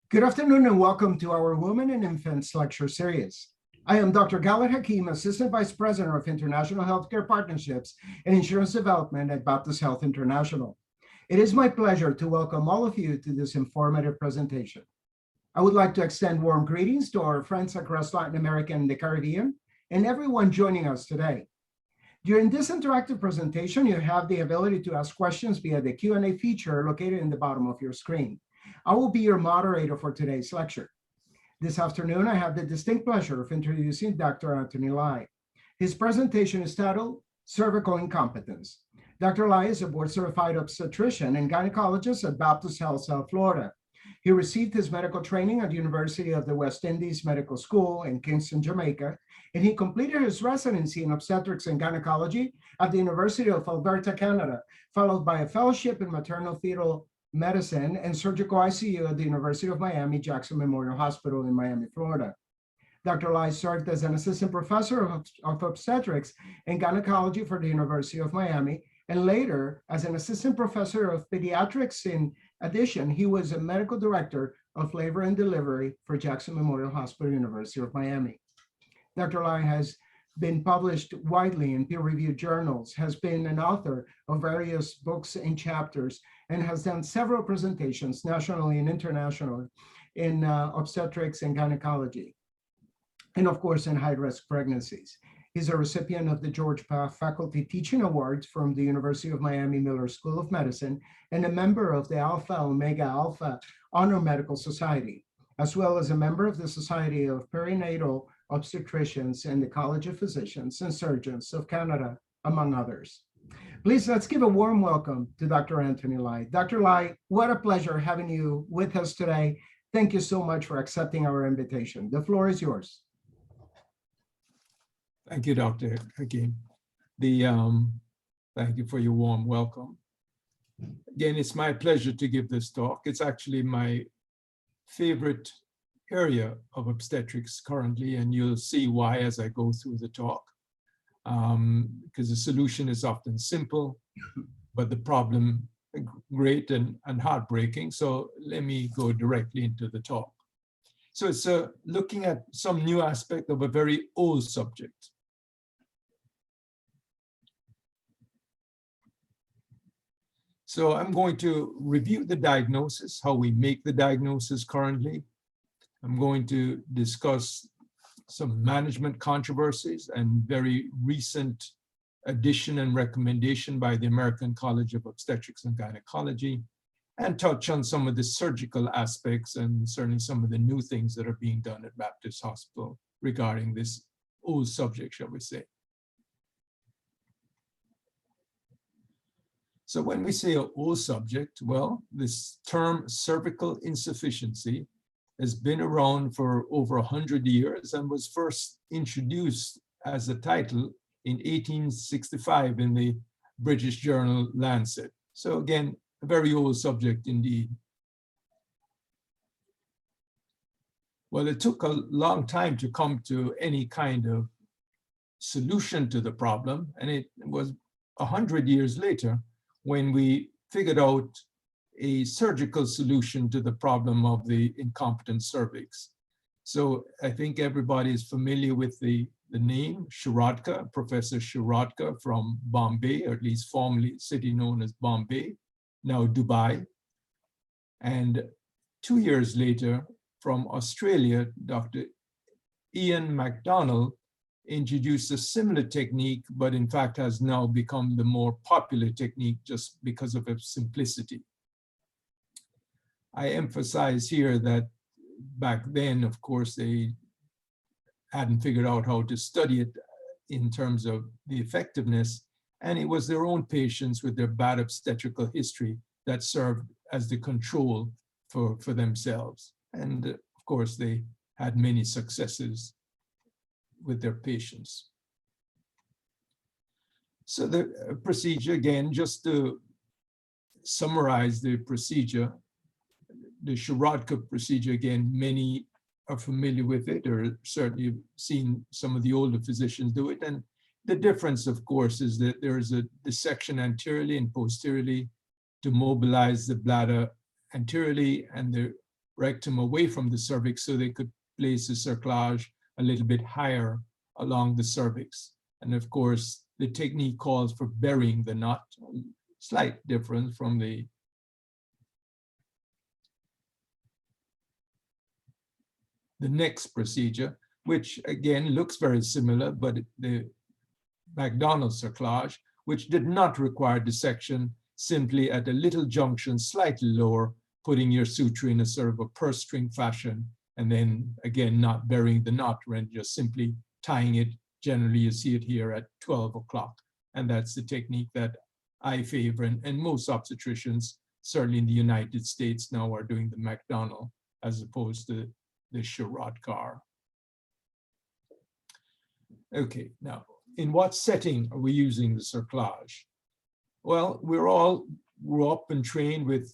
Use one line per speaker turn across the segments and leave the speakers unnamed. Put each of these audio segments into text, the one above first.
Good afternoon and welcome to our Women and Infants lecture series. I am Dr. Galit Hakim, Assistant Vice President of International Healthcare Partnerships and Insurance Development at Baptist Health International. It is my pleasure to welcome all of you to this informative presentation. I would like to extend warm greetings to our friends across Latin America and the Caribbean and everyone joining us today. During this interactive presentation, you have the ability to ask questions via the Q&A feature located in the bottom of your screen. I will be your moderator for today's lecture. This afternoon, I have the distinct pleasure of introducing Dr. Anthony Lai. His presentation is titled Cervical Incompetence. Dr. Lai is a board-certified obstetrician and gynecologist at Baptist Health, South Florida. He received his medical training at the University of the West Indies Medical School in Kingston, Jamaica, and he completed his residency in obstetrics and gynecology at the University of Alberta, Canada, followed by a fellowship in maternal fetal medicine and surgical ICU at the University of Miami-Jackson Memorial Hospital in Miami, Florida. Dr. Lai served as an assistant professor of obstetrics and gynecology for the University of Miami, and later as an assistant professor of pediatrics. In addition, he was a medical director of labor and delivery for Jackson Memorial Hospital, University of Miami. Dr. Lai has been published widely in peer-reviewed journals, has been an author of various books and chapters, and has done several presentations nationally and internationally in obstetrics and gynecology, and of course in high-risk pregnancies. He's a recipient of the George Paff Faculty Teaching Awards from the University of Miami Miller School of Medicine, and a member of the Alpha Omega Alpha Honor Medical Society, as well as a member of the Society of Perinatal Obstetricians and the College of Physicians and Surgeons of Canada, among others. Please, let's give a warm welcome to Dr. Anthony Lai. Dr. Lai, what a pleasure having you with us today. Thank you so much for accepting our invitation. The floor is yours.
Thank you, Dr. Hakim. Thank you for your warm welcome. Again, it's my pleasure to give this talk. It's actually my favorite area of obstetrics currently, and you'll see why as I go through the talk. Because the solution is often simple, but the problem great and heartbreaking. So let me go directly into the talk. So it's looking at some new aspect of a very old subject. So I'm going to review the diagnosis, how we make the diagnosis currently. I'm going to discuss some management controversies and very recent addition and recommendation by the American College of Obstetrics and Gynecology, and touch on some of the surgical aspects and certainly some of the new things that are being done at Baptist Hospital regarding this old subject, shall we say. So when we say an old subject, well, this term cervical insufficiency has been around for over 100 years and was first introduced as a title in 1865 in the British journal Lancet. So again, a very old subject indeed. Well, it took a long time to come to any kind of solution to the problem, and it was 100 years later when we figured out a surgical solution to the problem of the incompetent cervix. So I think everybody is familiar with the name Shirodka, Professor Shirodka from Bombay, or at least formerly city known as Bombay, now Dubai. And 2 years later, from Australia, Dr. Ian MacDonald introduced a similar technique, but in fact has now become the more popular technique just because of its simplicity. I emphasize here that back then, of course, they hadn't figured out how to study it in terms of the effectiveness, and it was their own patients with their bad obstetrical history that served as the control for themselves. And of course, they had many successes with their patients. So the procedure, again, just to summarize the procedure, the Shirodka procedure, again, many are familiar with it, or certainly seen some of the older physicians do it. And the difference, of course, is that there is a dissection anteriorly and posteriorly to mobilize the bladder anteriorly, and the rectum away from the cervix so they could place the cerclage a little bit higher along the cervix. And of course, the technique calls for burying the knot, slight difference from the next procedure, which again looks very similar, but the McDonald cerclage, which did not require dissection, simply at a little junction slightly lower, putting your suture in a sort of a purse string fashion, and then again not burying the knot, and just simply tying it. Generally, you see it here at 12 o'clock. And that's the technique that I favor. And most obstetricians, certainly in the United States now, are doing the McDonald as opposed to the Sherrod-Carr. Okay, now, in what setting are we using the cerclage? Well, we're all grew up and trained with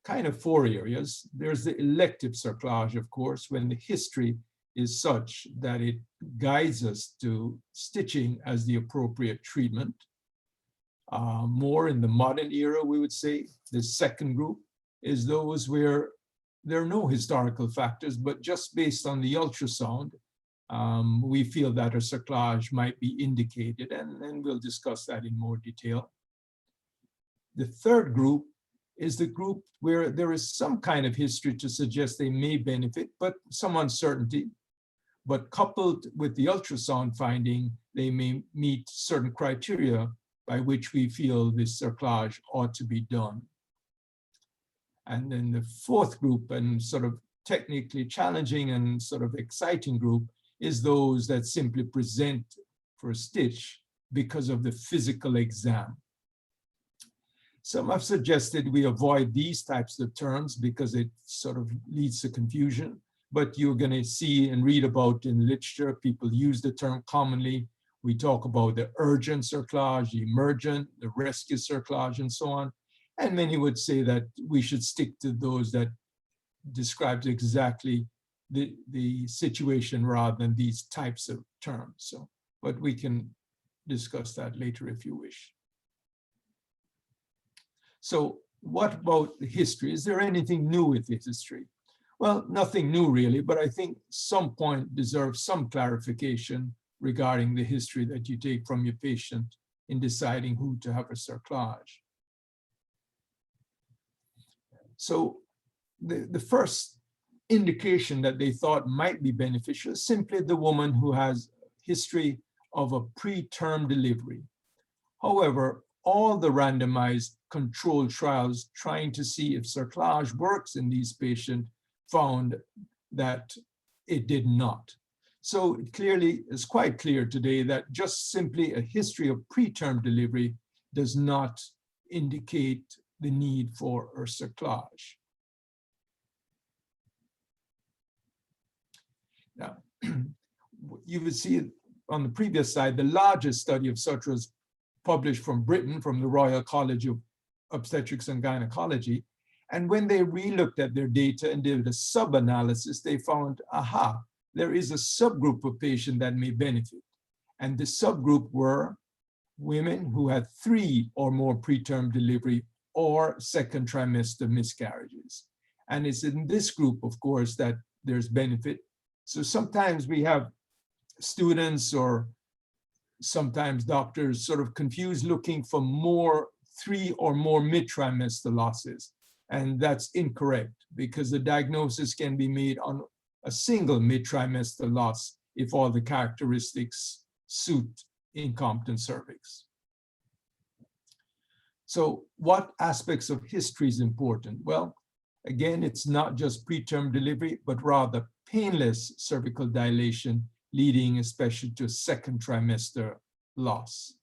kind of 4 areas. There's the elective cerclage, of course, when the history is such that it guides us to stitching as the appropriate treatment. More in the modern era, we would say. The second group is those where there are no historical factors, but just based on the ultrasound, we feel that a cerclage might be indicated, and we'll discuss that in more detail. The third group is the group where there is some kind of history to suggest they may benefit, but some uncertainty. But coupled with the ultrasound finding, they may meet certain criteria by which we feel this cerclage ought to be done. And then the fourth group, and sort of technically challenging and sort of exciting group, is those that simply present for a stitch because of the physical exam. Some have suggested we avoid these types of terms because it sort of leads to confusion, but you're going to see and read about in literature, people use the term commonly. We talk about the urgent cerclage, the emergent, the rescue cerclage, and so on. And many would say that we should stick to those that describes exactly the situation rather than these types of terms. So, but we can discuss that later if you wish. So what about the history? Is there anything new with the history? Well, nothing new really, but I think some point deserves some clarification regarding the history that you take from your patient in deciding who to have a cerclage. So the first indication that they thought might be beneficial is simply the woman who has history of a preterm delivery. However, all the randomized controlled trials trying to see if cerclage works in these patients found that it did not. So it clearly is quite clear today that just simply a history of preterm delivery does not indicate the need for a cerclage. Now, you would see on the previous slide, the largest study of sutras published from Britain, from the Royal College of Obstetrics and Gynecology. And when they re-looked at their data and did a sub-analysis, they found, aha, there is a subgroup of patients that may benefit. And the subgroup were women who had 3 or more preterm delivery or second trimester miscarriages. And it's in this group, of course, that there's benefit. So sometimes we have students or sometimes doctors sort of confused looking for more 3 or more mid-trimester losses. And that's incorrect because the diagnosis can be made on a single mid-trimester loss if all the characteristics suit incompetent cervix. So what aspects of history is important? Well, again, it's not just preterm delivery, but rather painless cervical dilation leading especially to a second trimester loss.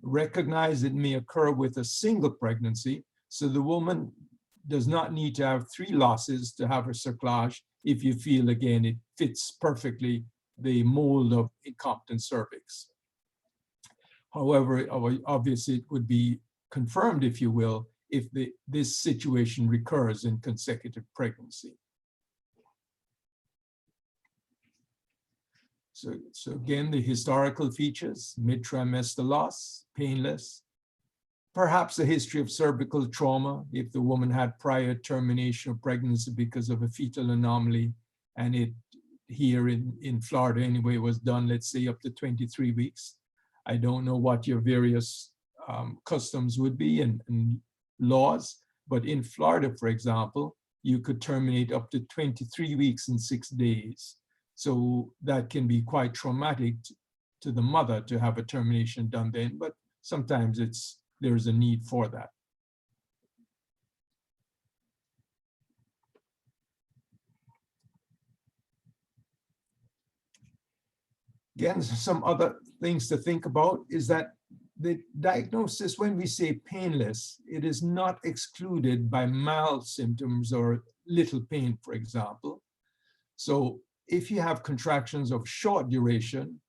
Recognize it may occur with a single pregnancy, so the woman does not need to have 3 losses to have her cerclage if you feel, again, it fits perfectly the mold of incompetent cervix. However, obviously it would be confirmed, if you will, if this situation recurs in consecutive pregnancy. So again, the historical features, mid-trimester loss, painless, Perhaps a history of cervical trauma, if the woman had prior termination of pregnancy because of a fetal anomaly, and it here in Florida anyway was done, let's say, up to 23 weeks. I don't know what your various customs would be and laws, but in Florida, for example, you could terminate up to 23 weeks and 6 days. So that can be quite traumatic to the mother to have a termination done then, but sometimes there's a need for that. Again, some other things to think about is that the diagnosis, when we say painless, it is not excluded by mild symptoms or little pain, for example. So if you have contractions of short duration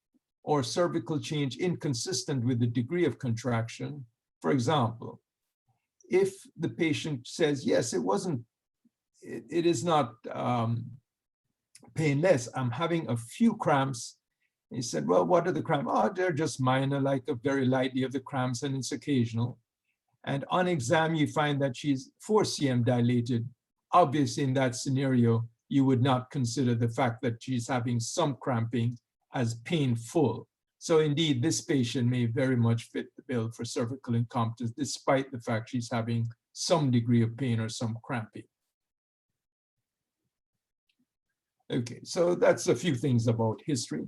or cervical change inconsistent with the degree of contraction, for example, if the patient says, yes, it is not painless, I'm having a few cramps. He said, well, what are the cramps? Oh, they're just minor, like a very lightly of the cramps, and it's occasional. And on exam, you find that she's 4 cm dilated. Obviously, in that scenario, you would not consider the fact that she's having some cramping as painful. So indeed, this patient may very much fit the bill for cervical incompetence, despite the fact she's having some degree of pain or some cramping. Okay, so that's a few things about history.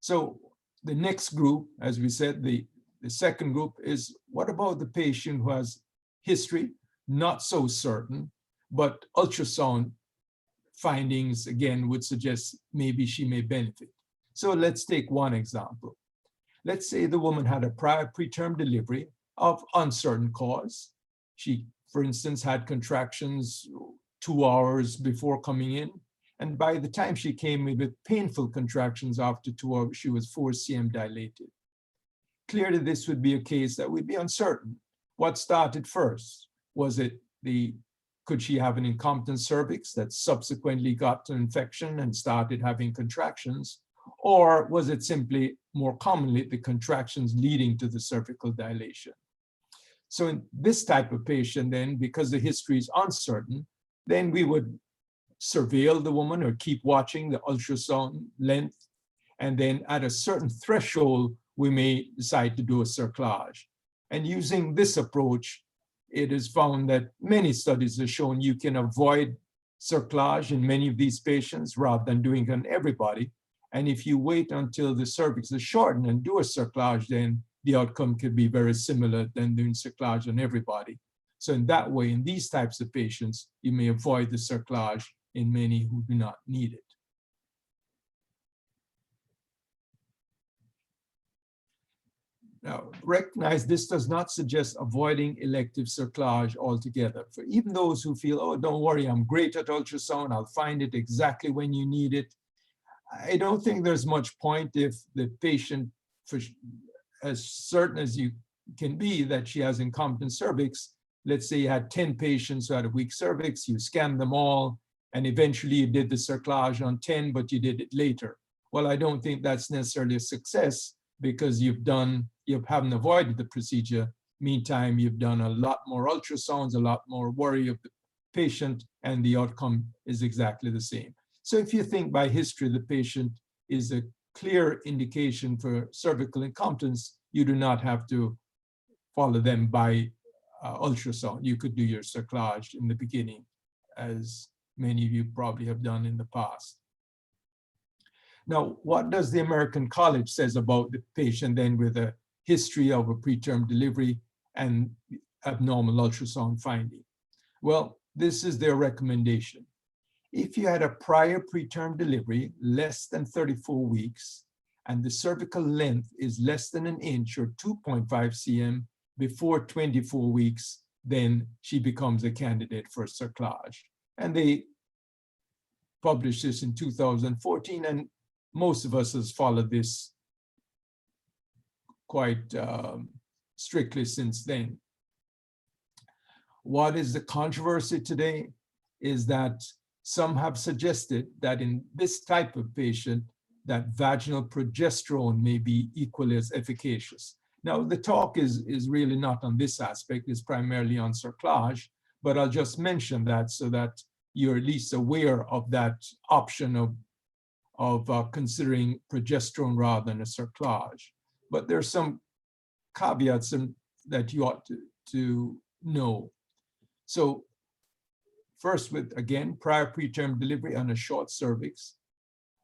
So the next group, as we said, the second group is, what about the patient who has history, not so certain, but ultrasound findings, again, would suggest maybe she may benefit. So let's take one example. Let's say the woman had a prior preterm delivery of uncertain cause. She, for instance, had contractions 2 hours before coming in. And by the time she came in with painful contractions after 2 hours, she was 4 cm dilated. Clearly, this would be a case that would be uncertain. What started first? Was it could she have an incompetent cervix that subsequently got an infection and started having contractions? Or was it simply, more commonly, the contractions leading to the cervical dilation? So in this type of patient, then, because the history is uncertain, then we would surveil the woman or keep watching the ultrasound length. And then at a certain threshold, we may decide to do a cerclage. And using this approach, it is found that many studies have shown you can avoid cerclage in many of these patients rather than doing it on everybody. And if you wait until the cervix is shortened and do a cerclage, then the outcome could be very similar than doing cerclage on everybody. So in that way, in these types of patients, you may avoid the cerclage in many who do not need it. Now, recognize this does not suggest avoiding elective cerclage altogether. For even those who feel, oh, don't worry, I'm great at ultrasound, I'll find it exactly when you need it. I don't think there's much point if the patient, for as certain as you can be that she has incompetent cervix, let's say you had 10 patients who had a weak cervix, you scanned them all, and eventually you did the cerclage on 10, but you did it later. Well, I don't think that's necessarily a success because you haven't avoided the procedure. Meantime, you've done a lot more ultrasounds, a lot more worry of the patient, and the outcome is exactly the same. So if you think by history, the patient is a clear indication for cervical incompetence, you do not have to follow them by ultrasound. You could do your cerclage in the beginning, as many of you probably have done in the past. Now, what does the American College says about the patient then with a history of a preterm delivery and abnormal ultrasound finding? Well, this is their recommendation. If you had a prior preterm delivery less than 34 weeks and the cervical length is less than an inch or 2.5 cm before 24 weeks, then she becomes a candidate for cerclage. And they published this in 2014, and most of us has followed this quite strictly since then. What is the controversy today is that some have suggested that in this type of patient, that vaginal progesterone may be equally as efficacious. Now, the talk is really not on this aspect, it's primarily on cerclage, but I'll just mention that so that you're at least aware of that option of considering progesterone rather than a cerclage. But there's some caveats that you ought to know. So first, with, again, prior preterm delivery on a short cervix,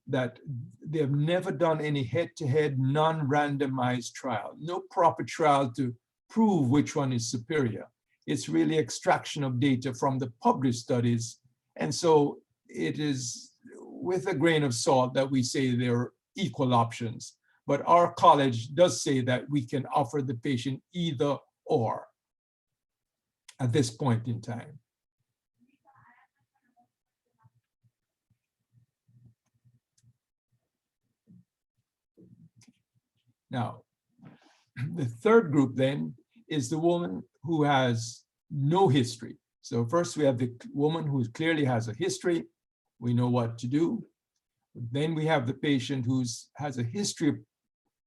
that they have never done any head-to-head non-randomized trial, no proper trial to prove which one is superior. It's really extraction of data from the published studies. And so it is with a grain of salt that we say they're equal options. But our college does say that we can offer the patient either or at this point in time. Now, the third group then is the woman who has no history. So first we have the woman who clearly has a history. We know what to do. Then we have the patient who has a history of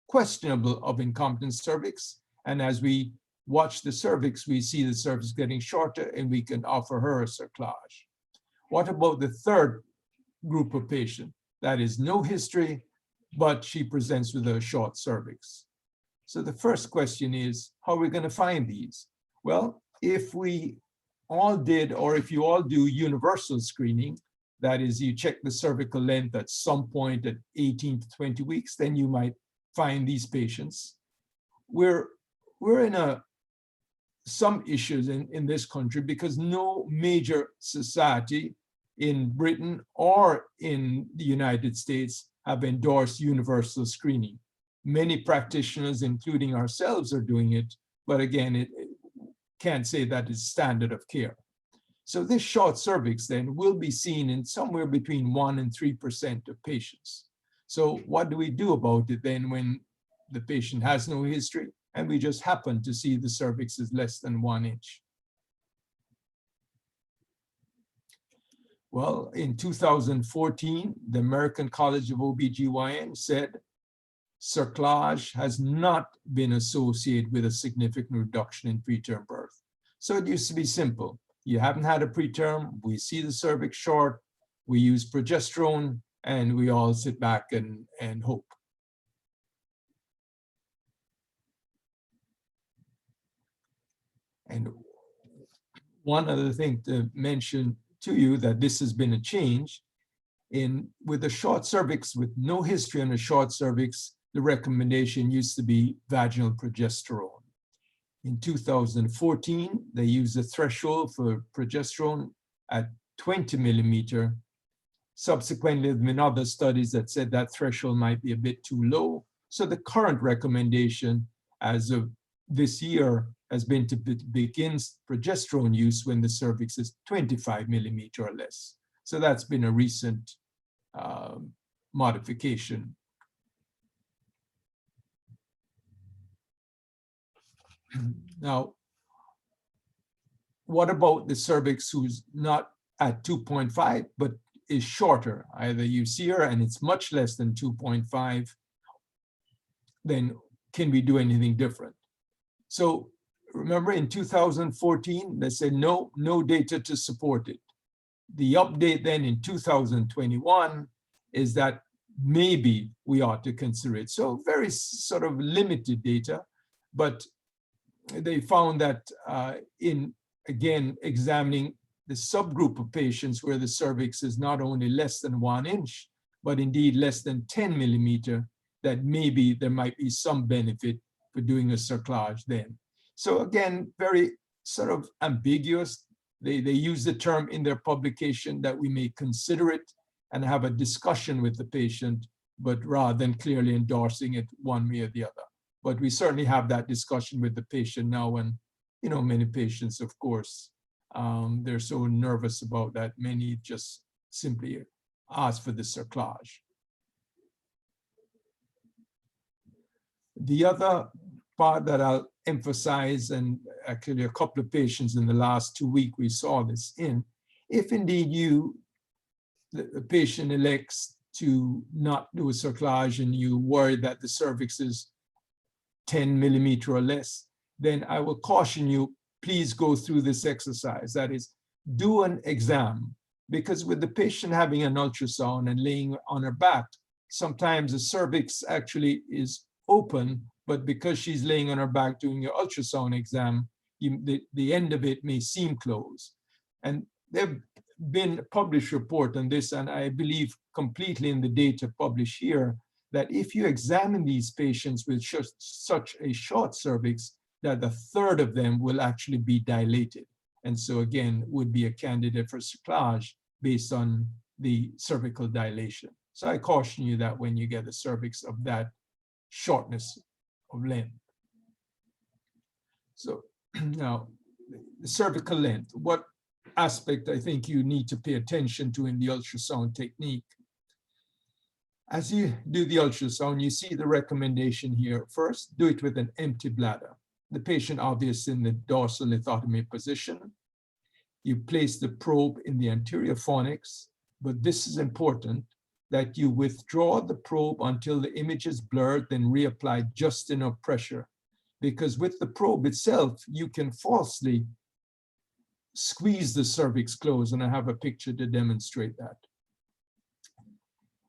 questionable of incompetent cervix. And as we watch the cervix, we see the cervix getting shorter and we can offer her a cerclage. What about the third group of patient? That is no history, but she presents with a short cervix. So the first question is, how are we going to find these? Well, if we all did, or if you all do universal screening, that is, you check the cervical length at some point at 18 to 20 weeks, then you might find these patients. We're in some issues in this country because no major society in Britain or in the United States have endorsed universal screening. Many practitioners, including ourselves, are doing it, but again, it can't say that it's standard of care. So this short cervix then will be seen in somewhere between 1% and 3% of patients. So what do we do about it then when the patient has no history and we just happen to see the cervix is less than 1 inch? Well, in 2014, the American College of OBGYN said cerclage has not been associated with a significant reduction in preterm birth. So it used to be simple. You haven't had a preterm, we see the cervix short, we use progesterone, and we all sit back and hope. And one other thing to mention to you that this has been a change with a short cervix with no history on a short cervix, the recommendation used to be vaginal progesterone. In 2014, they used a threshold for progesterone at 20 millimeter. Subsequently, there have been other studies that said that threshold might be a bit too low. So the current recommendation as of this year has been to begin progesterone use when the cervix is 25 millimeter or less. So that's been a recent modification. Now, what about the cervix who's not at 2.5, but is shorter? Either you see her and it's much less than 2.5, then can we do anything different? So remember in 2014, they said no data to support it. The update then in 2021 is that maybe we ought to consider it. So very sort of limited data, but they found that in, again, examining the subgroup of patients where the cervix is not only less than 1 inch, but indeed less than 10 millimeter, that maybe there might be some benefit for doing a cerclage then. So again, very sort of ambiguous. They use the term in their publication that we may consider it and have a discussion with the patient, but rather than clearly endorsing it one way or the other. But we certainly have that discussion with the patient now, and many patients, of course, they're so nervous about that. Many just simply ask for the cerclage. The other part that I'll emphasize, and actually a couple of patients in the last 2 weeks we saw this in, if indeed the patient elects to not do a cerclage and you worry that the cervix is 10 millimeter or less, then I will caution you, please go through this exercise. That is, do an exam, because with the patient having an ultrasound and laying on her back, sometimes the cervix actually is open, but because she's laying on her back doing your ultrasound exam, the end of it may seem closed. And there have been published report on this, and I believe completely in the data published here, that if you examine these patients with such a short cervix, that a third of them will actually be dilated. And so again, would be a candidate for cerclage based on the cervical dilation. So I caution you that when you get a cervix of that shortness of length. So now, the cervical length, what aspect I think you need to pay attention to in the ultrasound technique. As you do the ultrasound, you see the recommendation here. First, do it with an empty bladder. The patient obviously in the dorsal lithotomy position. You place the probe in the anterior fornix, but this is important, that you withdraw the probe until the image is blurred, then reapply just enough pressure. Because with the probe itself, you can falsely squeeze the cervix closed, and I have a picture to demonstrate that.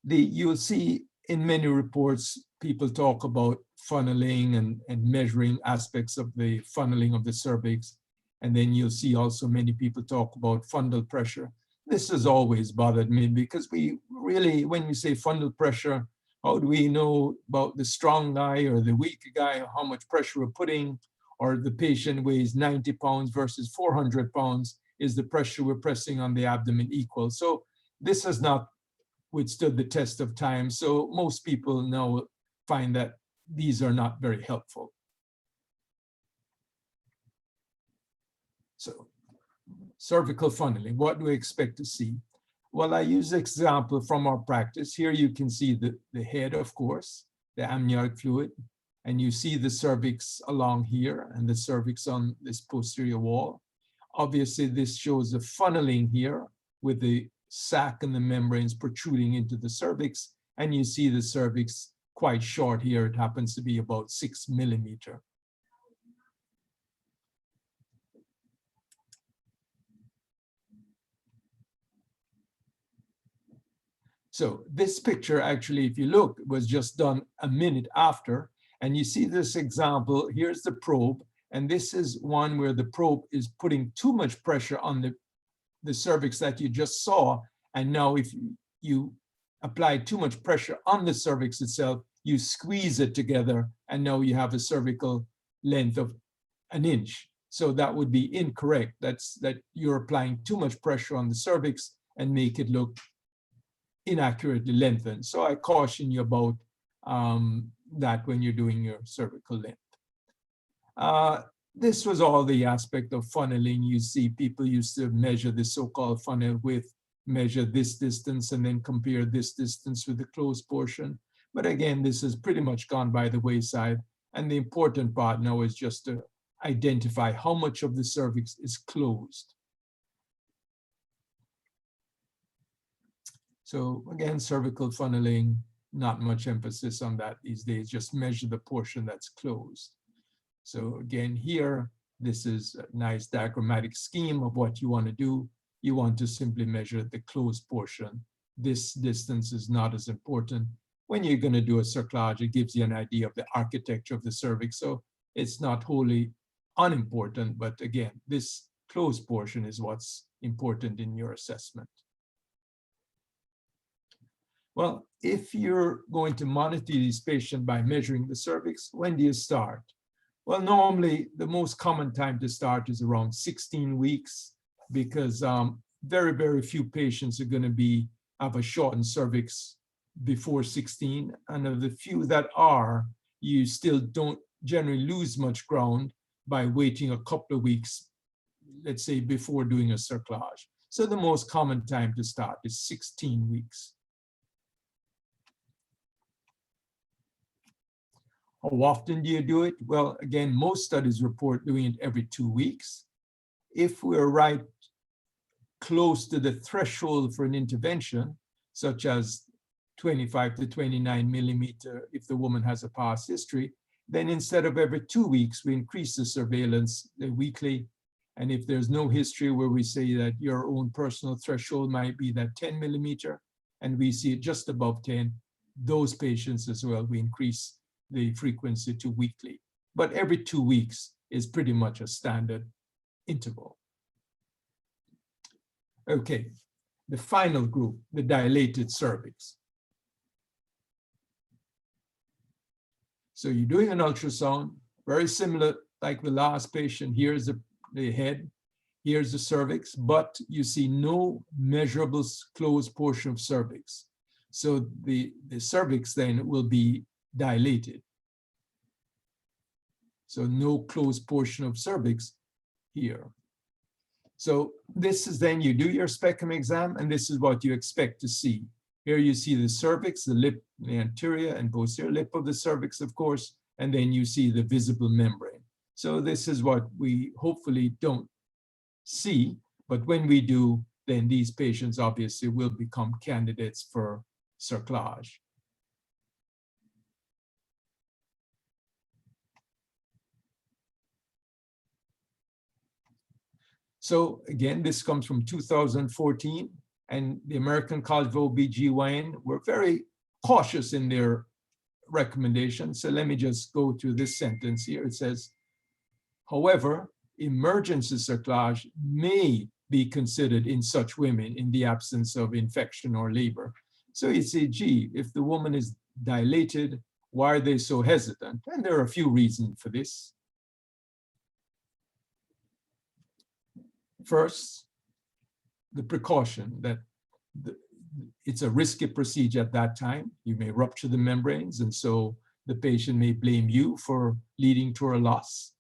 You'll see in many reports, people talk about funneling and measuring aspects of the funneling of the cervix. And then you'll see also many people talk about fundal pressure. This has always bothered me, because we really, when we say fundal pressure, how do we know about the strong guy or the weak guy, how much pressure we're putting, or the patient weighs 90 pounds versus 400 pounds, is the pressure we're pressing on the abdomen equal? So this has not withstood the test of time. So most people now find that these are not very helpful. So cervical funneling, what do we expect to see? Well, I use an example from our practice. Here you can see the head, of course, the amniotic fluid, and you see the cervix along here and the cervix on this posterior wall. Obviously, this shows a funneling here with the sac and the membranes protruding into the cervix, and you see the cervix quite short here. It happens to be about 6 millimeter. So this picture, actually, if you look, was just done a minute after, and you see this example. Here's the probe, and this is one where the probe is putting too much pressure on the cervix that you just saw. And now if you apply too much pressure on the cervix itself, you squeeze it together, and now you have a cervical length of 1 inch. So that would be incorrect. That you're applying too much pressure on the cervix and make it look inaccurately lengthened. So I caution you about that when you're doing your cervical length. This was all the aspect of funneling. You see people used to measure the so-called funnel width, measure this distance, and then compare this distance with the closed portion. But again, this has pretty much gone by the wayside. And the important part now is just to identify how much of the cervix is closed. So again, cervical funneling, not much emphasis on that these days, just measure the portion that's closed. So again, here, this is a nice diagrammatic scheme of what you want to do. You want to simply measure the closed portion. This distance is not as important. When you're going to do a cerclage, it gives you an idea of the architecture of the cervix. So it's not wholly unimportant, but again, this closed portion is what's important in your assessment. Well, if you're going to monitor these patients by measuring the cervix, when do you start? Well, normally the most common time to start is around 16 weeks, because very, very few patients are going to have a shortened cervix before 16. And of the few that are, you still don't generally lose much ground by waiting a couple of weeks, let's say, before doing a cerclage. So the most common time to start is 16 weeks. How often do you do it? Well, again, most studies report doing it every 2 weeks. If we're right close to the threshold for an intervention, such as 25 to 29 millimeter, if the woman has a past history, then instead of every 2 weeks, we increase the surveillance weekly. And if there's no history where we say that your own personal threshold might be that 10 millimeter, and we see it just above 10, those patients as well, we increase the frequency to weekly. But every 2 weeks is pretty much a standard interval. Okay, the final group, the dilated cervix. So you're doing an ultrasound, very similar like the last patient. Here's the head, here's the cervix, but you see no measurable closed portion of cervix. So the cervix then will be dilated. So no closed portion of cervix here. So this is then you do your speculum exam, and this is what you expect to see. Here you see the cervix, the lip, the anterior and posterior lip of the cervix, of course, and then you see the visible membrane. So this is what we hopefully don't see, but when we do, then these patients obviously will become candidates for cerclage. So again, this comes from 2014, and the American College of OB/GYN were very cautious in their recommendations. So let me just go to this sentence here. It says, however, emergency cerclage may be considered in such women in the absence of infection or labor. So you say, gee, if the woman is dilated, why are they so hesitant? And there are a few reasons for this. First, the precaution that it's a risky procedure at that time. You may rupture the membranes, and so the patient may blame you for leading to a loss.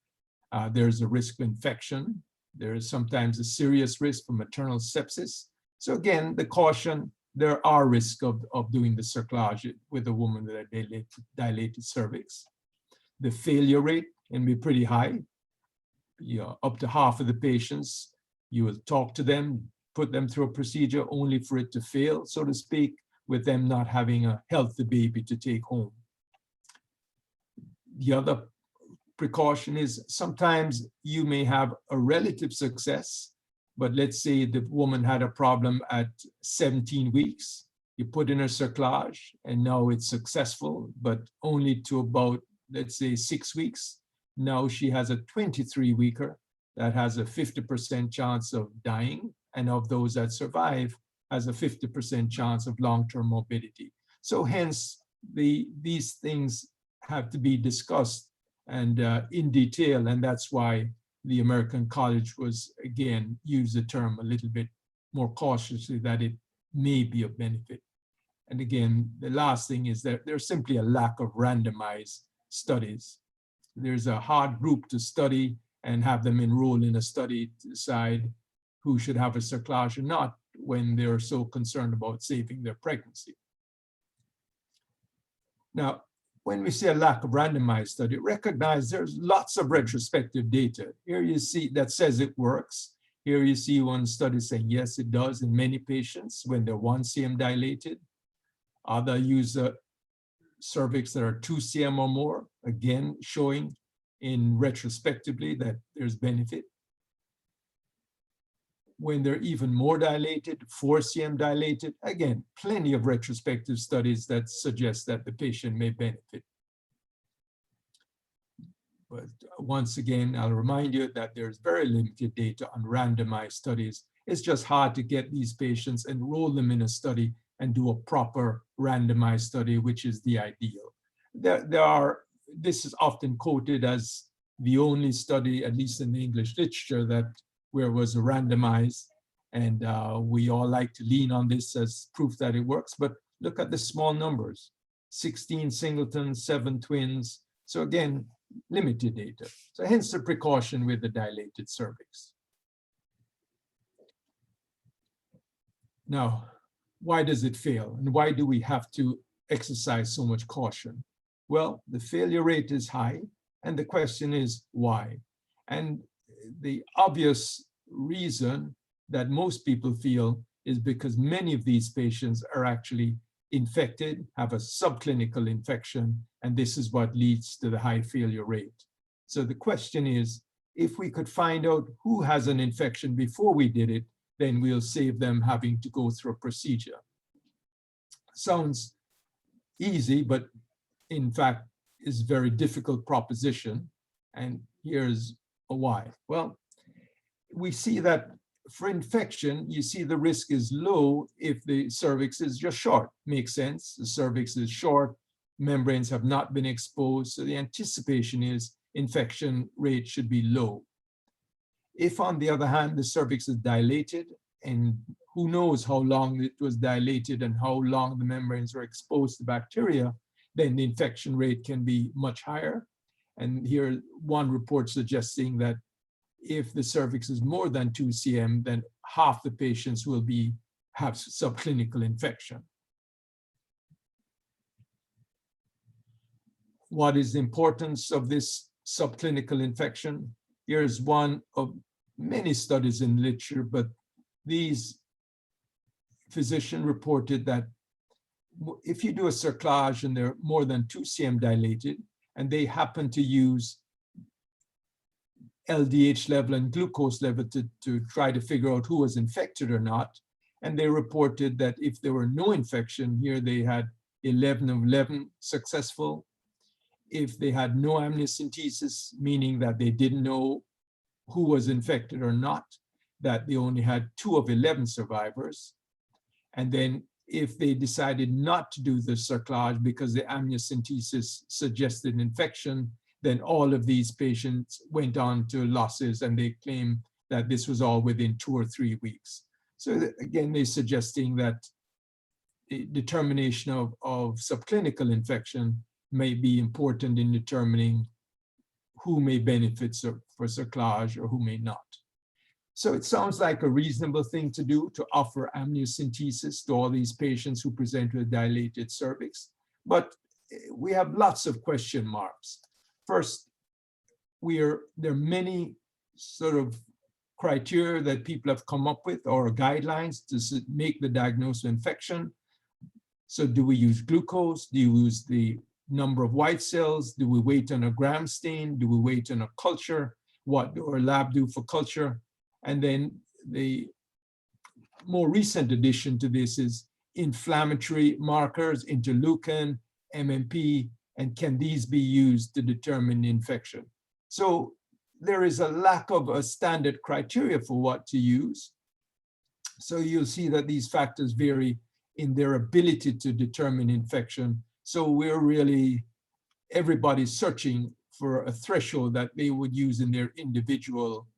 There's a risk of infection. There is sometimes a serious risk for maternal sepsis. So again, the caution, there are risks of doing the cerclage with a woman with a dilated cervix. The failure rate can be pretty high. Up to half of the patients, you will talk to them, put them through a procedure only for it to fail, so to speak, with them not having a healthy baby to take home. The other precaution is sometimes you may have a relative success, but let's say the woman had a problem at 17 weeks. You put in a cerclage and now it's successful, but only to about, let's say, 6 weeks. Now she has a 23-weeker that has a 50% chance of dying, and of those that survive has a 50% chance of long-term morbidity. So hence, these things have to be discussed and in detail, and that's why the American College was, again, used the term a little bit more cautiously, that it may be of benefit. And again, the last thing is that there's simply a lack of randomized studies. There's a hard group to study and have them enroll in a study to decide who should have a cerclage or not when they're so concerned about saving their pregnancy. Now, when we say a lack of randomized study, recognize there's lots of retrospective data. Here you see that says it works. Here you see one study saying, yes, it does in many patients when they're 1 cm dilated. Other use a cervix that are 2 cm or more, again, showing in retrospectively that there's benefit. When they're even more dilated, 4 cm dilated, again, plenty of retrospective studies that suggest that the patient may benefit. But once again, I'll remind you that there's very limited data on randomized studies. It's just hard to get these patients, enroll them in a study, and do a proper randomized study, which is the ideal. This is often quoted as the only study, at least in the English literature, that where it was randomized, and we all like to lean on this as proof that it works, but look at the small numbers, 16 singletons, 7 twins. So again, limited data. So hence the precaution with the dilated cervix. Now, why does it fail? And why do we have to exercise so much caution? Well, the failure rate is high, and the question is why? And the obvious reason that most people feel is because many of these patients are actually infected have a subclinical infection, and this is what leads to the high failure rate. So the question is, if we could find out who has an infection before we did it, then we'll save them having to go through a procedure. Sounds easy, but in fact is a very difficult proposition. And here's why. Well, we see that for infection, you see the risk is low if the cervix is just short. Makes sense. The cervix is short, membranes have not been exposed, so the anticipation is infection rate should be low. If, on the other hand, the cervix is dilated, and who knows how long it was dilated and how long the membranes were exposed to bacteria, then the infection rate can be much higher. And here, one report suggesting that if the cervix is more than 2 cm, then half the patients will have subclinical infection. What is the importance of this subclinical infection? Here's one of many studies in literature, but these physicians reported that if you do a cerclage and they're more than 2 cm dilated, and they happen to use LDH level and glucose level to try to figure out who was infected or not, and they reported that if there were no infection, here they had 11 of 11 successful. If they had no amniocentesis, meaning that they didn't know who was infected or not, that they only had 2 of 11 survivors. And then if they decided not to do the cerclage because the amniocentesis suggested infection, then all of these patients went on to losses, and they claim that this was all within 2 or 3 weeks. So again, they're suggesting that the determination of subclinical infection may be important in determining who may benefit for cerclage or who may not. So it sounds like a reasonable thing to do, to offer amniocentesis to all these patients who present with dilated cervix, but we have lots of question marks. First, there are many sort of criteria that people have come up with, or guidelines to make the diagnosis of infection. So do we use glucose? Do you use the number of white cells? Do we wait on a gram stain? Do we wait on a culture? What do our lab do for culture? And then the more recent addition to this is inflammatory markers, interleukin, MMP, and can these be used to determine infection? So there is a lack of a standard criteria for what to use. So you'll see that these factors vary in their ability to determine infection. So we're really, everybody's searching for a threshold that they would use in their individual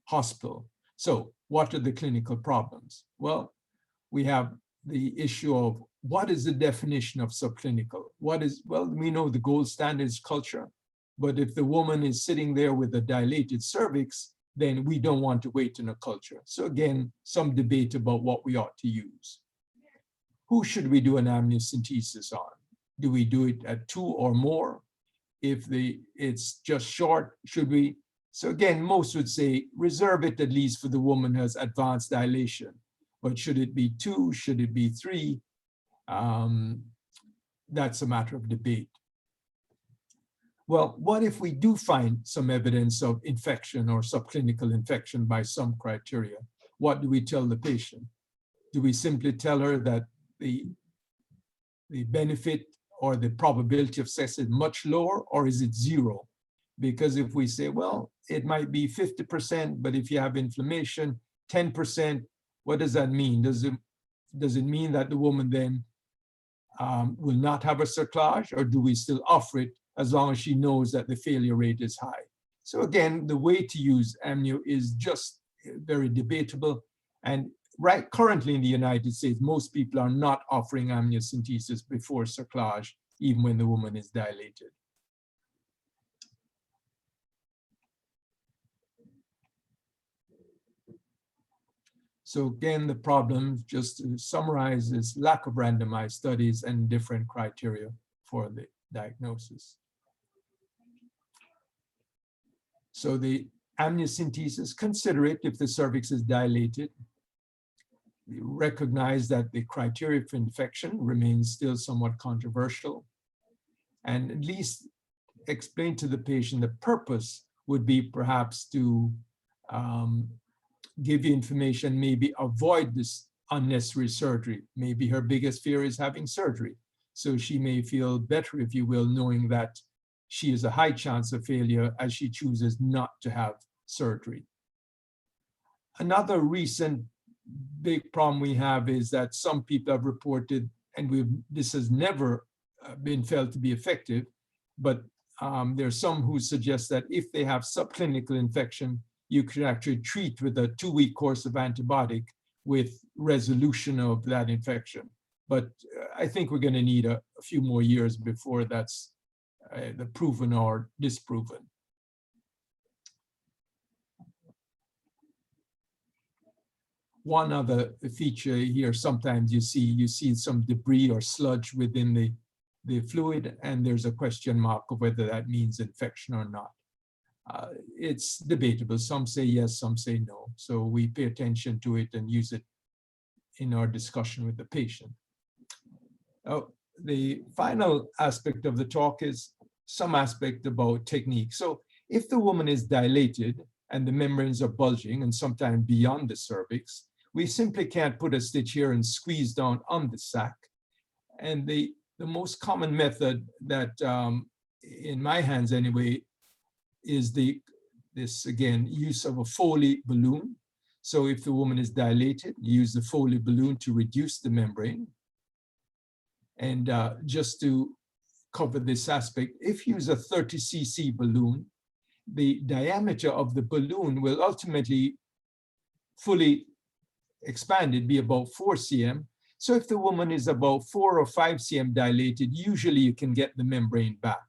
hospital. So what are the clinical problems? Well, we have the issue of what is the definition of subclinical? Well, we know the gold standard is culture, but if the woman is sitting there with a dilated cervix, then we don't want to wait in a culture. So again, some debate about what we ought to use. Who should we do an amniocentesis on? Do we do it at 2 or more? If it's just short, should we? So again, most would say reserve it at least for the woman who has advanced dilation. But should it be 2? Should it be 3? That's a matter of debate. Well, what if we do find some evidence of infection or subclinical infection by some criteria? What do we tell the patient? Do we simply tell her that the benefit or the probability of success is much lower, or is it 0? Because if we say, well, it might be 50%, but if you have inflammation, 10%, what does that mean? Does it mean that the woman then will not have a cerclage, or do we still offer it as long as she knows that the failure rate is high? So again, the way to use amnio is just very debatable. And currently in the United States, most people are not offering amniocentesis before cerclage, even when the woman is dilated. So again, the problem, just to summarize, is lack of randomized studies and different criteria for the diagnosis. So the amniocentesis, consider it if the cervix is dilated. recognize that the criteria for infection remains still somewhat controversial, and at least explain to the patient the purpose would be perhaps to give you information, maybe avoid this unnecessary surgery. Maybe her biggest fear is having surgery. So she may feel better, if you will, knowing that she has a high chance of failure as she chooses not to have surgery. Another recent big problem we have is that some people have reported, and this has never been felt to be effective, but there's some who suggest that if they have subclinical infection, you could actually treat with a 2-week course of antibiotic with resolution of that infection. But I think we're going to need a few more years before that's proven or disproven. One other feature here, sometimes you see some debris or sludge within the fluid, and there's a question mark of whether that means infection or not. It's debatable. Some say yes, some say no. So we pay attention to it and use it in our discussion with the patient. The final aspect of the talk is some aspect about technique. So if the woman is dilated and the membranes are bulging and sometimes beyond the cervix, we simply can't put a stitch here and squeeze down on the sac. And the most common method that, in my hands anyway, is this again, use of a Foley balloon. So if the woman is dilated, you use the Foley balloon to reduce the membrane. And just to cover this aspect, if you use a 30 cc balloon, the diameter of the balloon will ultimately fully expanded, be about 4 cm. So if the woman is about 4 or 5 cm dilated, usually you can get the membrane back.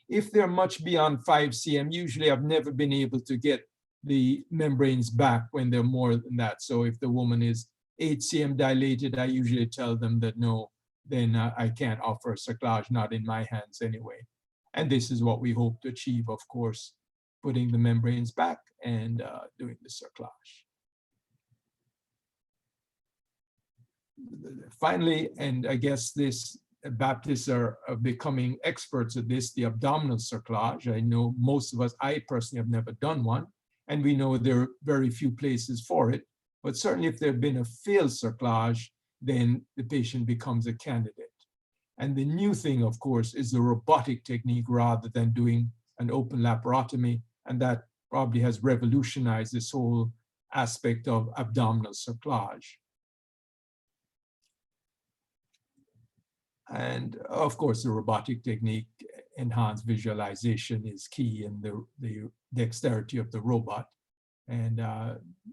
If they're much beyond 5 cm, usually I've never been able to get the membranes back when they're more than that. So if the woman is 8 cm dilated, I usually tell them that no, then I can't offer a cerclage, not in my hands anyway. And this is what we hope to achieve, of course, putting the membranes back and doing the cerclage. Finally, and I guess this Baptists are becoming experts at this, the abdominal cerclage. I know most of us, I personally have never done one, and we know there are very few places for it, but certainly if there had been a failed cerclage, then the patient becomes a candidate. And the new thing, of course, is the robotic technique rather than doing an open laparotomy, and that probably has revolutionized this whole aspect of abdominal cerclage. And of course, the robotic technique, enhanced visualization, is key in the dexterity of the robot. And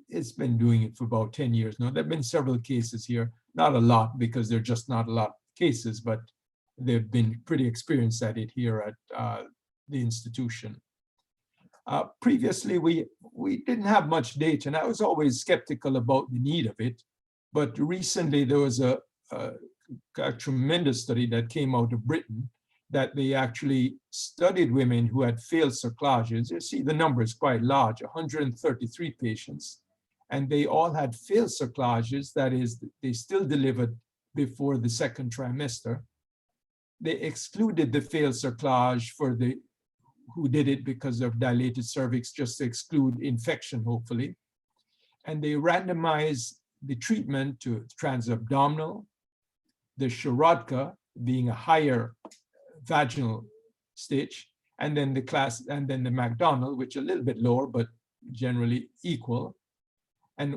it's been doing it for about 10 years now. There have been several cases here, not a lot because there are just not a lot of cases, but they've been pretty experienced at it here at the institution. Previously, we didn't have much data, and I was always skeptical about the need of it. But recently, there was a tremendous study that came out of Britain that they actually studied women who had failed cerclages. You see, the number is quite large, 133 patients, and they all had failed cerclages. That is, they still delivered before the second trimester. They excluded the failed cerclage for the who did it because of dilated cervix, just to exclude infection, hopefully. And they randomized the treatment to transabdominal, the Shirodka being a higher vaginal stitch, and then the McDonald, which is a little bit lower, but generally equal. And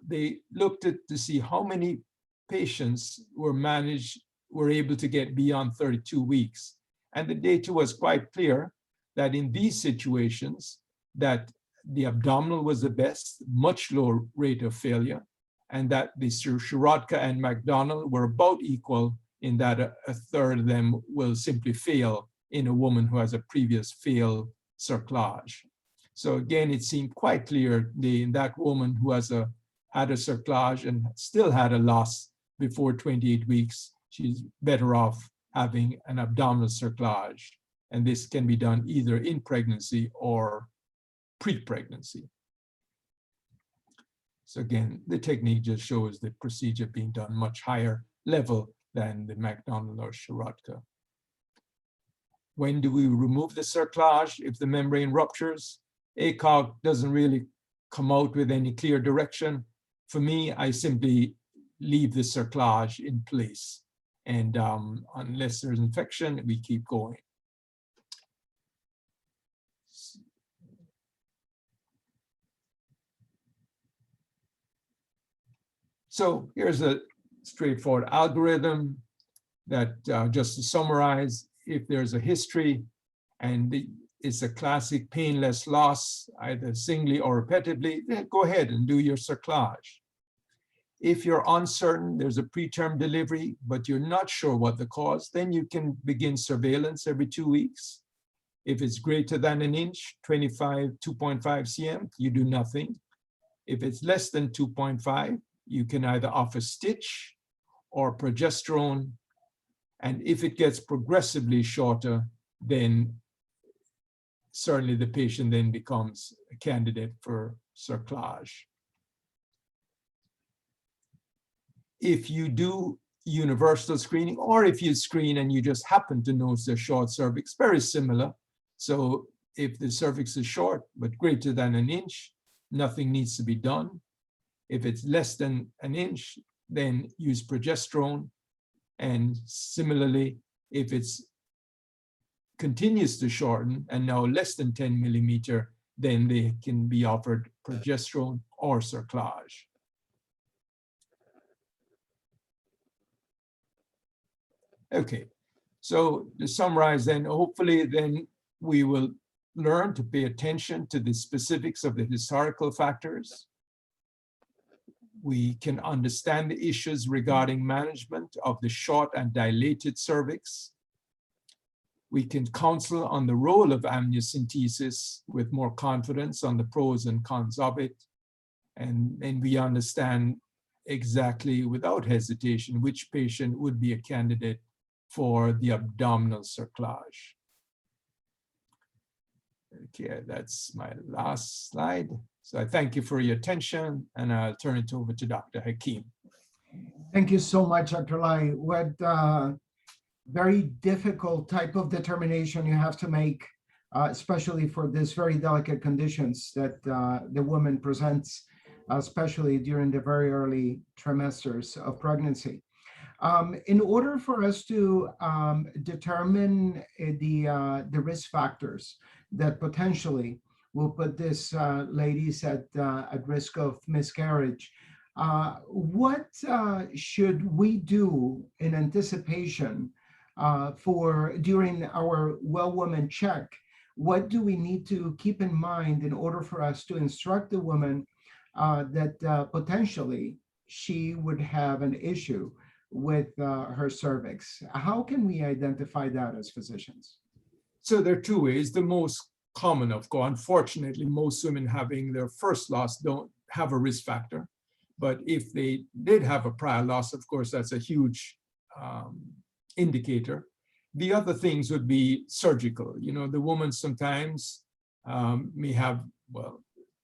they looked at to see how many patients were able to get beyond 32 weeks. And the data was quite clear that in these situations, that the abdominal was the best, much lower rate of failure, and that the Shirodka and McDonald were about equal in that a third of them will simply fail in a woman who has a previous failed cerclage. So again, it seemed quite clear in that woman who had a cerclage and still had a loss before 28 weeks, she's better off having an abdominal cerclage. And this can be done either in pregnancy or pre-pregnancy. So again, the technique just shows the procedure being done much higher level than the McDonald or Shirotka. When do we remove the cerclage if the membrane ruptures? ACOG doesn't really come out with any clear direction. For me, I simply leave the cerclage in place. And unless there's infection, we keep going. So here's a straightforward algorithm that just to summarize, if there's a history and it's a classic painless loss, either singly or repetitively, then go ahead and do your cerclage. If you're uncertain, there's a preterm delivery, but you're not sure what the cause, then you can begin surveillance every 2 weeks. If it's greater than an inch, 2.5 cm, you do nothing. If it's less than 2.5, you can either offer stitch or progesterone. And if it gets progressively shorter, then certainly the patient then becomes a candidate for cerclage. If you do universal screening, or if you screen and you just happen to notice a short cervix, very similar. So if the cervix is short but greater than an inch, nothing needs to be done. If it's less than an inch, then use progesterone. And similarly, if it's continues to shorten and now less than 10 millimeter, then they can be offered progesterone or cerclage. Okay, so to summarize then, hopefully then we will learn to pay attention to the specifics of the historical factors. We can understand the issues regarding management of the short and dilated cervix. We can counsel on the role of amniocentesis with more confidence on the pros and cons of it. And we understand exactly, without hesitation, which patient would be a candidate for the abdominal cerclage. Okay, that's my last slide. So I thank you for your attention, and I'll turn it over to Dr. Hakim.
Thank you so much, Dr. Lai. What very difficult type of determination you have to make, especially for these very delicate conditions that the woman presents, especially during the very early trimesters of pregnancy. In order for us to determine the risk factors that potentially will put these ladies at risk of miscarriage, what should we do in anticipation for during our well woman check? What do we need to keep in mind in order for us to instruct the woman that potentially she would have an issue with her cervix? How can we identify that as physicians?
So there are two ways. The most common, of course, unfortunately, most women having their first loss don't have a risk factor. But if they did have a prior loss, of course, that's a huge indicator. The other things would be surgical. You know, the woman sometimes may have, well,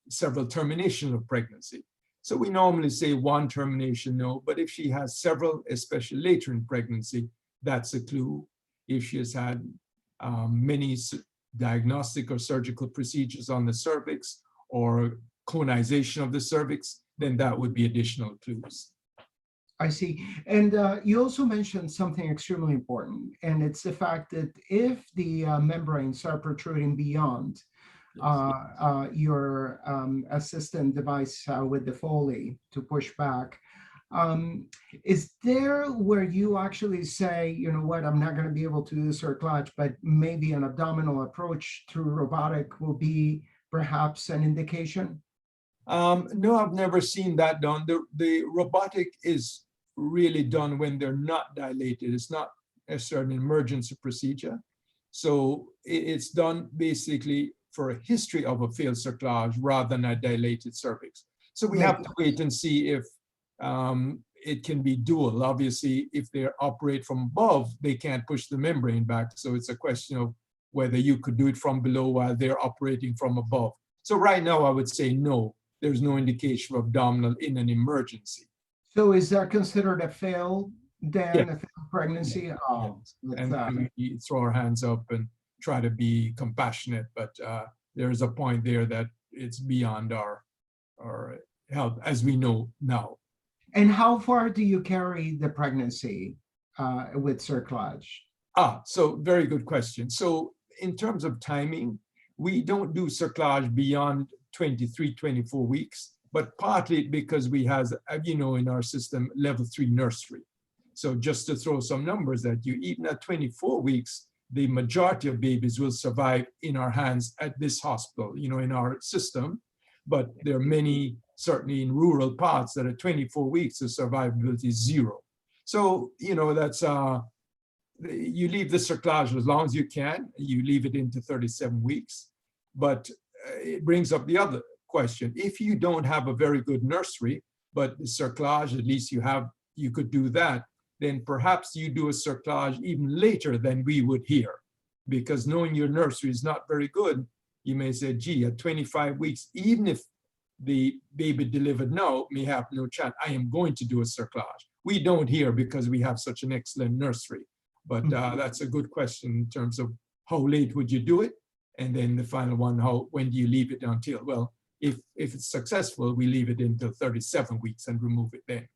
several terminations of pregnancy. So we normally say one termination, no, but if she has several, especially later in pregnancy, that's a clue. If she has had many diagnostic or surgical procedures on the cervix or conization of the cervix, then that would be additional clues.
I see. And you also mentioned something extremely important, and it's the fact that if the membranes are protruding beyond your assistant device with the Foley to push back, is there where you actually say, you know what, I'm not going to be able to do cerclage, but maybe an abdominal approach through robotic will be perhaps an indication?
No, I've never seen that done. The robotic is really done when they're not dilated. It's not necessarily an emergency procedure. So it's done basically for a history of a failed cerclage rather than a dilated cervix. So we have to wait and see if it can be dual. Obviously, if they operate from above, they can't push the membrane back. So it's a question of whether you could do it from below while they're operating from above. So right now, I would say no. there's no indication of abdominal in an emergency.
So is that considered a failed
Yeah.
then, a failed pregnancy? Oh,
And then we throw our hands up and try to be compassionate, but there's a point there that it's beyond our help, as we know now.
And how far do you carry the pregnancy with cerclage?
So very good question. So in terms of timing, we don't do cerclage beyond 23, 24 weeks, but partly because we have, you know, in our system, level 3 nursery. So just to throw some numbers at you, even at 24 weeks, the majority of babies will survive in our hands at this hospital, you know, in our system. But there are many, certainly in rural parts, that at 24 weeks, the survivability is 0. So, you know, that's, you leave the cerclage as long as you can. You leave it into 37 weeks. But it brings up the other question. If you don't have a very good nursery, but the cerclage, at least you could do that, then perhaps you do a cerclage even later than we would here. Because knowing your nursery is not very good, you may say, gee, at 25 weeks, even if the baby delivered now may have no chance, I am going to do a cerclage. We don't here because we have such an excellent nursery. But that's a good question in terms of how late would you do it? And then the final one, when do you leave it until? Well, if it's successful, we leave it until 37 weeks and remove it then.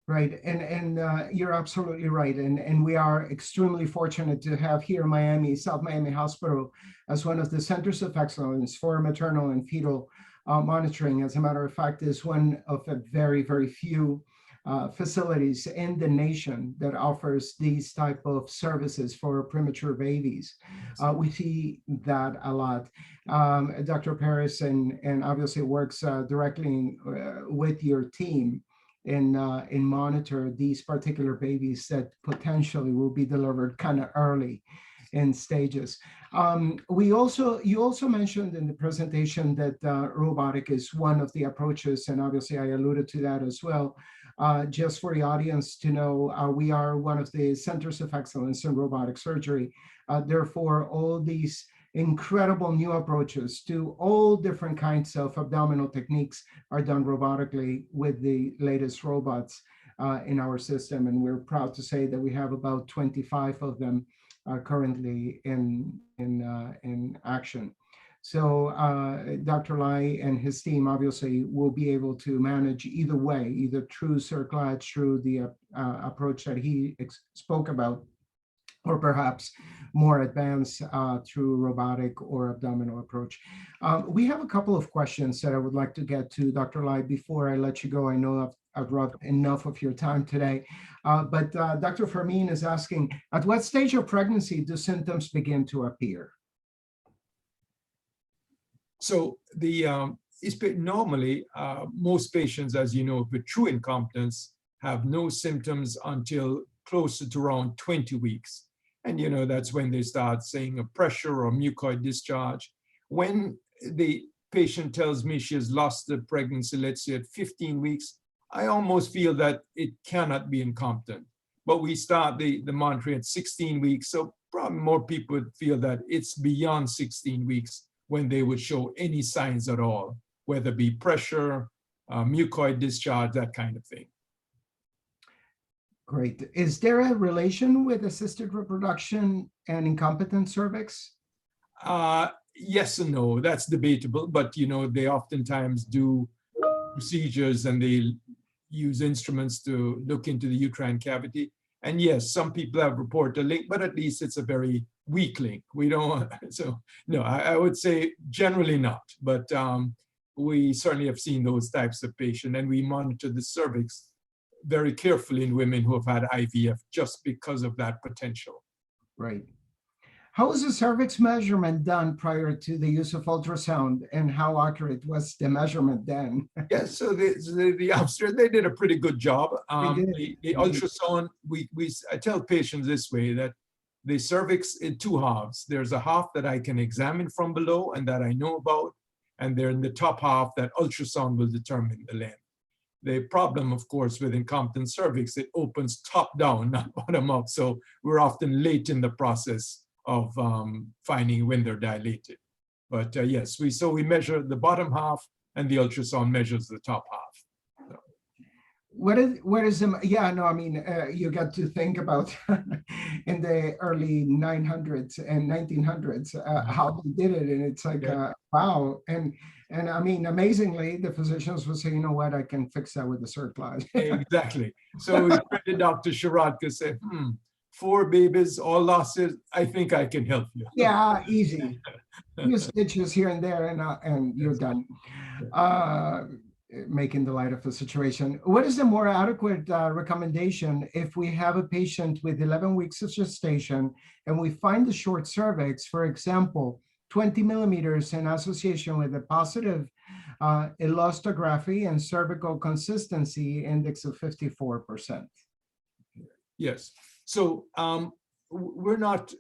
Right, and you're absolutely right. And we are extremely fortunate to have here Miami, South Miami Hospital as one of the centers of excellence for maternal and fetal monitoring. As a matter of fact, is one of the very, very few facilities in the nation that offers these type of services for premature babies. We see that a lot. Dr. Paris and obviously works directly with your team in monitor these particular babies that potentially will be delivered kind of early in stages. You also mentioned in the presentation that robotic is one of the approaches, and obviously I alluded to that as well. Just for the audience to know, we are one of the centers of excellence in robotic surgery. Therefore, all these incredible new approaches to all different kinds of abdominal techniques are done robotically with the latest robots in our system. And we're proud to say that we have about 25 of them currently in action. So Dr. Lai and his team obviously will be able to manage either way, either through cerclage, through the approach that he spoke about, or perhaps more advanced through robotic or abdominal approach. We have a couple of questions that I would like to get to, Dr. Lai, before I let you go. I know I've robbed enough of your time today, but Dr. Fermin is asking, at what stage of pregnancy do symptoms begin to appear?
So normally, most patients, as you know, with true incompetence have no symptoms until closer to around 20 weeks. And, you know, that's when they start saying a pressure or mucoid discharge. When the patient tells me she has lost the pregnancy, let's say at 15 weeks, I almost feel that it cannot be incompetent. But we start the monitoring at 16 weeks. So probably more people would feel that it's beyond 16 weeks when they would show any signs at all, whether it be pressure, mucoid discharge, that kind of thing.
Great. Is there a relation with assisted reproduction and incompetent cervix?
Yes and no, that's debatable, but you know, they oftentimes do procedures and they use instruments to look into the uterine cavity. And yes, some people have reported a link, but at least it's a very weak link. We don't, so no, I would say generally not, but we certainly have seen those types of patients, and we monitor the cervix very carefully in women who have had IVF just because of that potential.
Right. How was the cervix measurement done prior to the use of ultrasound, and how accurate was the measurement then?
Yes, so the obstetrician, they did a pretty good job. The ultrasound, I tell patients this way, that the cervix in two halves. There's a half that I can examine from below and that I know about, and they're in the top half that ultrasound will determine the length. The problem, of course, with incompetent cervix, it opens top down, not bottom up. So we're often late in the process of finding when they're dilated. But yes, we measure the bottom half and the ultrasound measures the top half. So,
What is the, yeah, no, I mean, you got to think about in the early 900s and 1900s, how they did it. And it's like,
yeah.
wow. And I mean, amazingly, the physicians would say, you know what, I can fix that with the cerclage.
Exactly. So we credit Dr. Sharadka said, 4 babies, all losses, I think I can help you.
Yeah, easy. Few stitches here and there, and you're done. Making the light of the situation. What is the more adequate recommendation if we have a patient with 11 weeks of gestation and we find the short cervix, for example, 20 millimeters in association with a positive elastography and cervical consistency index of 54%?
Yes. So we're not,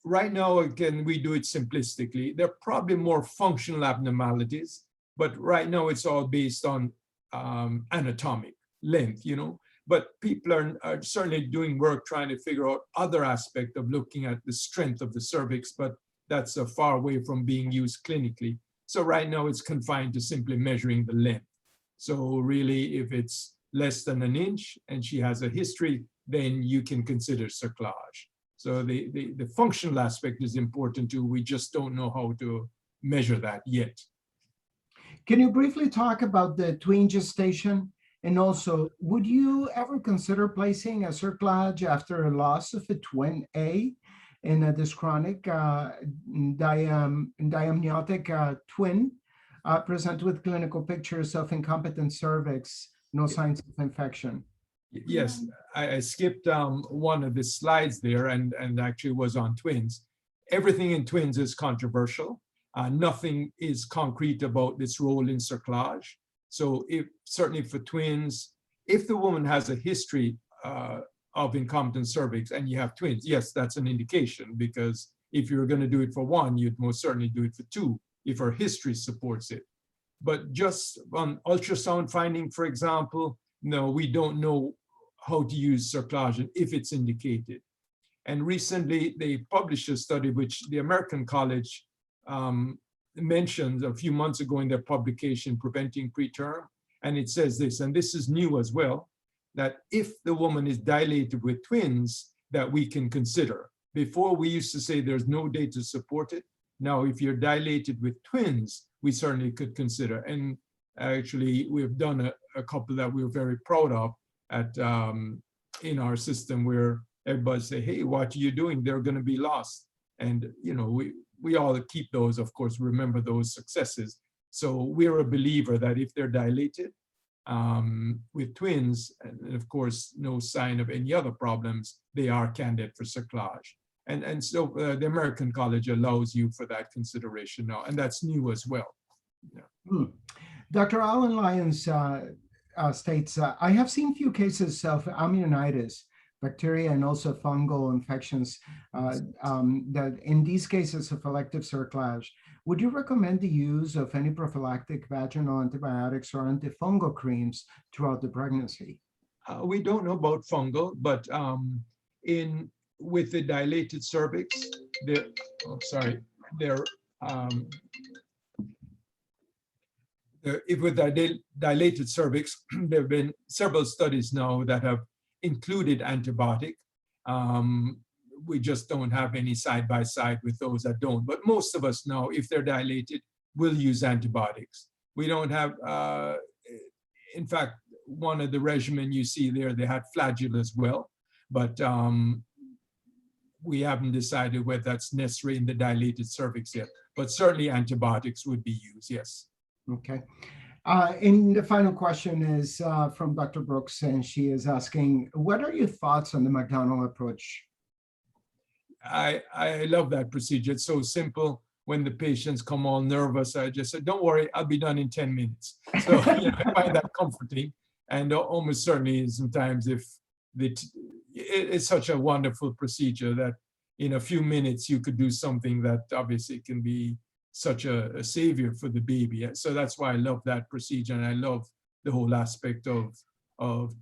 right now, again, we do it simplistically. There are probably more functional abnormalities, but right now it's all based on anatomic length, But people are certainly doing work trying to figure out other aspects of looking at the strength of the cervix, but that's far away from being used clinically. So right now it's confined to simply measuring the length. So really, if it's less than an inch and she has a history, then you can consider cerclage. So the functional aspect is important too. We just don't know how to measure that yet.
Can you briefly talk about the twin gestation? And also, would you ever consider placing a cerclage after a loss of a twin A in a dyschronic diamniotic twin present with clinical pictures of incompetent cervix, no signs of infection?
Yes, I skipped one of the slides there and actually was on twins. Everything in twins is controversial. Nothing is concrete about this role in cerclage. So certainly for twins, if the woman has a history of incompetent cervix and you have twins, yes, that's an indication, because if you're going to do it for one, you'd most certainly do it for two if her history supports it. But just on ultrasound finding, for example, no, we don't know how to use cerclage if it's indicated. And recently they published a study which the American College mentioned a few months ago in their publication, Preventing Preterm. And it says this, and this is new as well, that if the woman is dilated with twins, that we can consider. Before we used to say there's no data to support it. Now, if you're dilated with twins, we certainly could consider. And actually, we've done a couple that we're very proud of at in our system, where everybody say, hey, what are you doing? They're going to be lost. And we all keep those, of course, remember those successes. So we're a believer that if they're dilated with twins, and of course, no sign of any other problems, they are candidate for cerclage. And so the American College allows you for that consideration now, and that's new as well. Yeah.
Dr. Alan Lyons states, I have seen few cases of amniocentesis, bacteria and also fungal infections that in these cases of elective cerclage. Would you recommend the use of any prophylactic vaginal antibiotics or antifungal creams throughout the pregnancy?
We don't know about fungal, but with the dilated cervix, if with dilated cervix, there have been several studies now that have included antibiotic. We just don't have any side by side with those that don't. But most of us now, if they're dilated, will use antibiotics. We don't have, in fact, one of the regimen you see there, they had flagella as well. But we haven't decided whether that's necessary in the dilated cervix yet. But certainly antibiotics would be used, yes.
Okay. And the final question is from Dr. Brooks, and she is asking, what are your thoughts on the McDonald approach?
I love that procedure. It's so simple. When the patients come all nervous, I just say, don't worry, I'll be done in 10 minutes. So I find that comforting. And almost certainly sometimes it's such a wonderful procedure that in a few minutes you could do something that obviously can be such a savior for the baby. So that's why I love that procedure. And I love the whole aspect of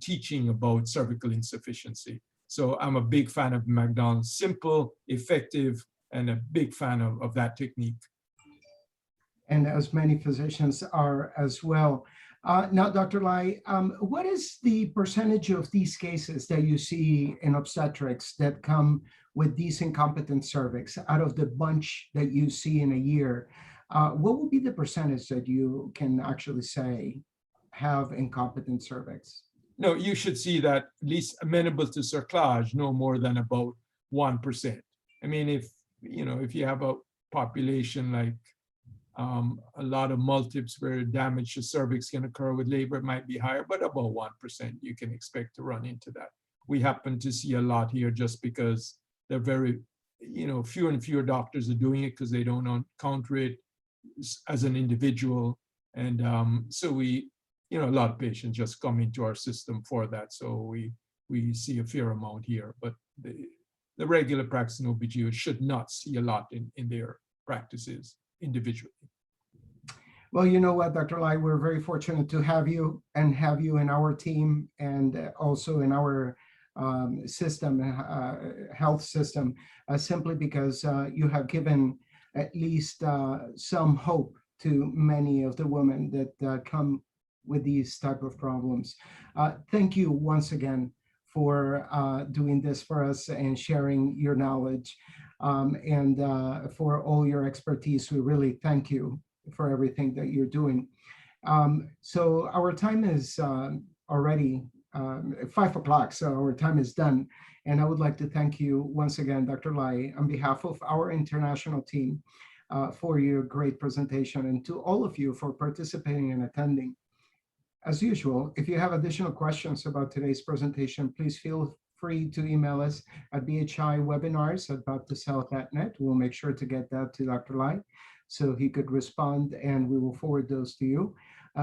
teaching about cervical insufficiency. So I'm a big fan of McDonald's, simple, effective, and a big fan of that technique.
and as many physicians are as well. Now, Dr. Lai, what is the percentage of these cases that you see in obstetrics that come with these incompetent cervix out of the bunch that you see in a year? What would be the percentage that you can actually say have incompetent cervix?
No, you should see that at least amenable to cerclage, no more than about 1%. I mean, if you have a population like a lot of multiples where damage to cervix can occur with labor, it might be higher, but about 1% you can expect to run into that. We happen to see a lot here just because they're very, fewer and fewer doctors are doing it because they don't encounter it as an individual. And so we, a lot of patients just come into our system for that. So we see a fair amount here, but the regular practicing OBGYN should not see a lot in their practices individually.
Well, you know what, Dr. Lai, we're very fortunate to have you in our team and also in our system, health system, simply because you have given at least some hope to many of the women that come with these type of problems. Thank you once again for doing this for us and sharing your knowledge and for all your expertise. We really thank you for everything that you're doing. So our time is already 5 o'clock, so our time is done. And I would like to thank you once again, Dr. Lai, on behalf of our international team for your great presentation, and to all of you for participating and attending. As usual, if you have additional questions about today's presentation, please feel free to email us at BHIWebinars@baptisthealth.net. We'll make sure to get that to Dr. Lai so he could respond, and we will forward those to you.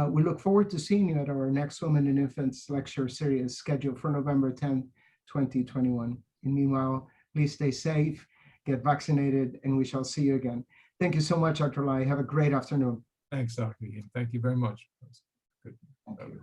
We look forward to seeing you at our next Women and Infants lecture series scheduled for November 10th, 2021. And meanwhile, please stay safe, get vaccinated, and we shall see you again. Thank you so much, Dr. Lai. Have a great afternoon.
Thanks, Dr. Ian. Thank you very much. Good.
Thank you.